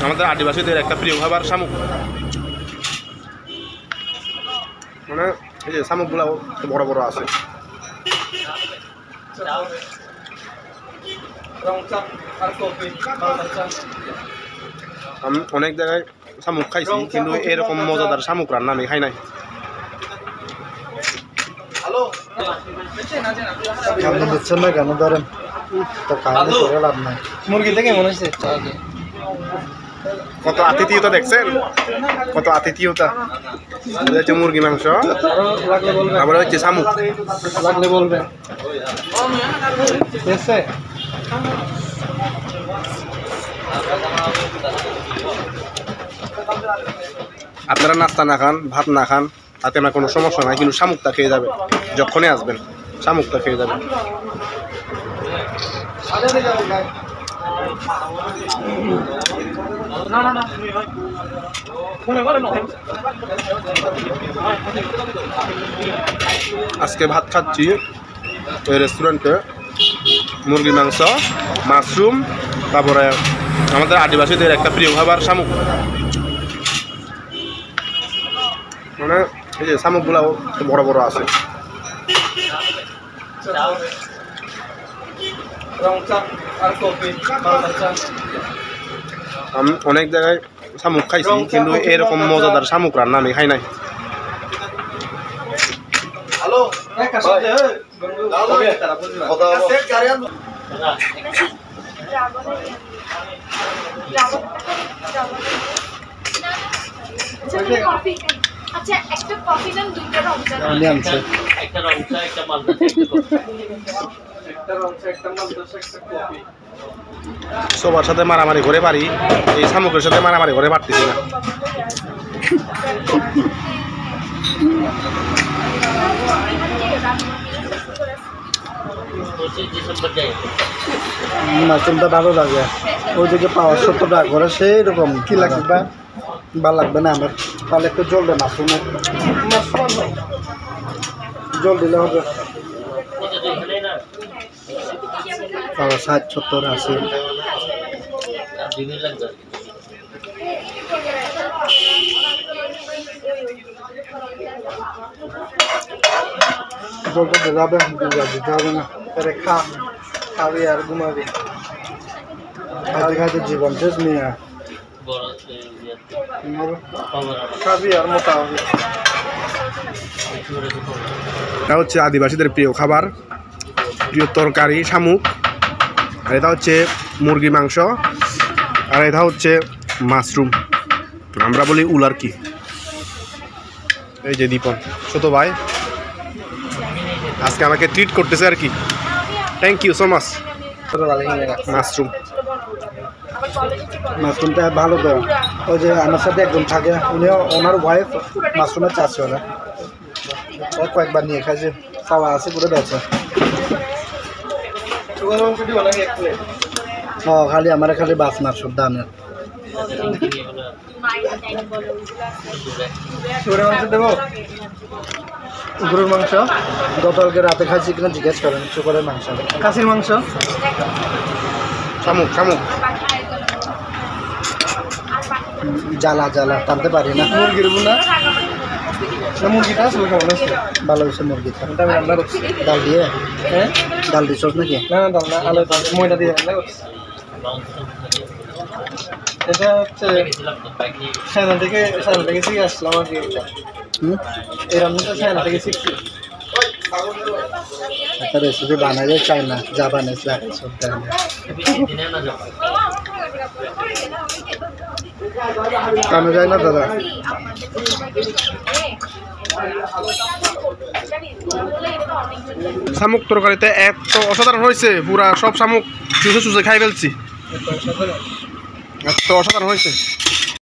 আমাদের আদিবাসীদের একটা প্রিয় খাবার শামুক। মানে এই যে শামুকগুলো বড় বড় আছে। আমি অনেক জায়গায় শামুক খাইছি, কিন্তু এরকম মজাদার শামুক রান্না আমি খাই নাই। আপনি বুঝছেন না কেন? ধরেন তো খাওয়ালে করে লাভ নাই। মুরগি থেকে মনে হচ্ছে কত আতিথিয়তা দেখছেন, কত আতিথিয়তা। হচ্ছে মুরগি মাংস, তারপরে হচ্ছে শামুক। লাগলে বলবেন। আপনারা নাস্তা না খান, ভাত না খান, তাতে আমার কোনো সমস্যা নাই, কিন্তু শামুকটা খেয়ে যাবে। যখনই আসবেন শামুকটা খেয়ে যাবেন। আজকে ভাত খাচ্ছি ওই রেস্টুরেন্টে, মুরগির মাংস, মাশরুম, তারপরে আমাদের আদিবাসীদের একটা প্রিয় খাবার শামুক। মানে এই যে শামুকগুলো বড় বড় আছে। আমি অনেক জায়গায় শামুক খাইছি, কিন্তু এরকম মজাদার শামুক রান্না আমি খাই নাই। আচ্ছা একটা কফি দেন, দুইটা রং চা। আমি আনছি একটা রং চা, একটা মালদা চা, একটা রং চা, একটা মালদা চা, একটা কফি। সবার সাথে মারামারি করে পারি, এই শামুকের সাথে মারামারি করে পারতেছি না। ডিসেম্বর যাই মাশরুমটা ভালো লাগে। ওই দিকে পাওয়া 70 টাকা করে, সেই রকম কি লাগবে বা ভালো লাগবে না আমার। তাহলে একটু জল দেয় মাশরুমে, জল দিলে হবে। পাওয়া 60, 70, 80। দিনই লাগবে। জলটা ভেজাবে, দিতে হবে না। পরে খাবি আর ঘুমাবি। খাইতে খাইতে জীবন শেষ নিয়ে খাবি আর মোটা হবে। এটা হচ্ছে আদিবাসীদের প্রিয় খাবার, প্রিয় তরকারি শামুক। আর এটা হচ্ছে মুরগি মাংস, আর এটা হচ্ছে মাশরুম, আমরা বলি উলার কি। এই যে দীপন ছোট ভাই আজকে আমাকে ট্রিট করতেছে আর কি। Thank you so much. Mushroom মাশরুমটা ভালো তো। ওই যে আমার সাথে একজন থাকে, ওনার ওয়াইফ মাশরুমের চাষ করে। ও কয়েকবার নিয়ে খাইছে, খাওয়া আছে পুরো বেচে। ও খালি আমার খালি বাস মাশরুম দামের। গরুর মাংস গতকালকে রাতে খাইছি কিনা জিজ্ঞেস করেন। শুকরের মাংস, খাসির মাংস, শামুক শামুক জ্বালা জ্বালা টানতে পারি না। মুরগির বোনা মুরগিটা আসলে কেমন আছে? ভালো হয়েছে মুরগিটা। আমি রান্না করছি ডাল দিয়ে। হ্যাঁ ডাল দিচ্ছ নাকি? না না ডাল না, আলু ময়দা দিয়ে রান্না করছি। এটা হচ্ছে চায়না থেকে শিখে আসলাম আর কি। এই রান্নাটা চায়না থেকে শিখছি। একটা রেসিপি বানাইলে চায়না জাপানিজ লাগে সব ধরনের। কামে যায় না দাদা। শামুক তরকারিতে এত অসাধারণ হয়েছে, পুরা সব শামুক চুষে চুষে খাই ফেলছি, এত অসাধারণ হয়েছে।